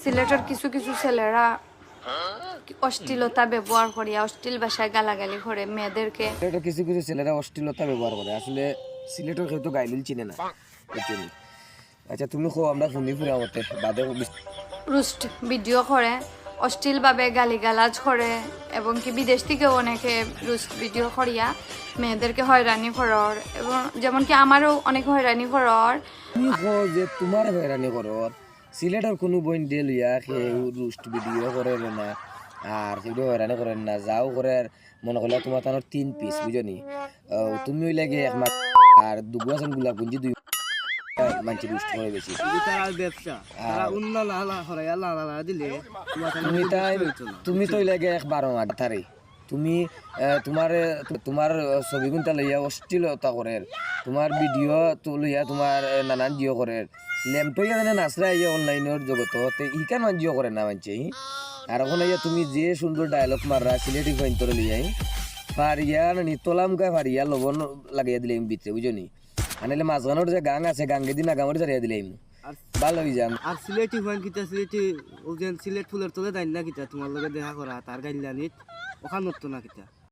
সিলেটের কিছু কিছু ছেলেরা অশ্লীলতা ব্যবহার করিয়া অশ্লীল ভাষায় গালাগালি করে মেয়েদেরকে। সিলেটের কিছু কিছু ছেলেরা অশ্লীলতা ব্যবহার করে, আসলে সিলেটের কেউ তো গাইলিল চিনে না, বুঝছেন? আচ্ছা তুমি খো, আমরা শুনি ফুরা মতে বাদে রুস্ট ভিডিও করে, অশ্লীলভাবে গালিগালাজ করে, এবং কি বিদেশ থেকেও অনেকে রুস্ট ভিডিও করিয়া মেয়েদেরকে হয়রানি করার, এবং যেমন কি আমারও অনেক হয়রানি করার। তুমি খো যে তোমার হয়রানি করো, সিলেটের কোনো বইন দিয়ে লইয়া কেউ রুস্ট ভিডিও করে না, আর কেউ হয়রানি করেন না, যাও করে মনে করলে তোমার তানোর 3 পিস, বুঝনি? তুমি ওই লাগে এক মাস আর দুগু আছেন গুলা গুঞ্জি দুই মানছি রুস্ট করে বেশি। তারা ব্যবসা তারা উন্নয়ন আলা হরাই আলা আলা দিলে তুমি তাই তুমি তো ওই লাগে এক 12 মাস তারে তুমি তোমার ছবি গুনটা লইয়া অশ্লীলতা করে, তোমার ভিডিও তো লইয়া তোমার নানান জিও করে, ল্যাম্পটইয়া জানে নাচরা ইয়ে অনলাইনের জগতে ইকান মান জিও করে না মানছে। আর এখন ইয়া তুমি যে সুন্দর ডায়লগ মাররা সিলেটি পয়েন্টরে লইয়াই ফারিয়া নি তোলাম গা ফারিয়া লবণ লাগাইয়া দিলে ভিতরে, বুঝনি? আনাইলে মাঝখানোর যে গাং আছে গাঙ্গে দিন আগামরে চারিয়া দিলে ভালো হয়ে যান। আর সিলেটি হইন কিতা সিলেটি ওজেন সিলেট ফুলের তোলে দাইন না কিতা তোমার লগে দেখা করা তার গাইলানিত ওখান নতো না কিতা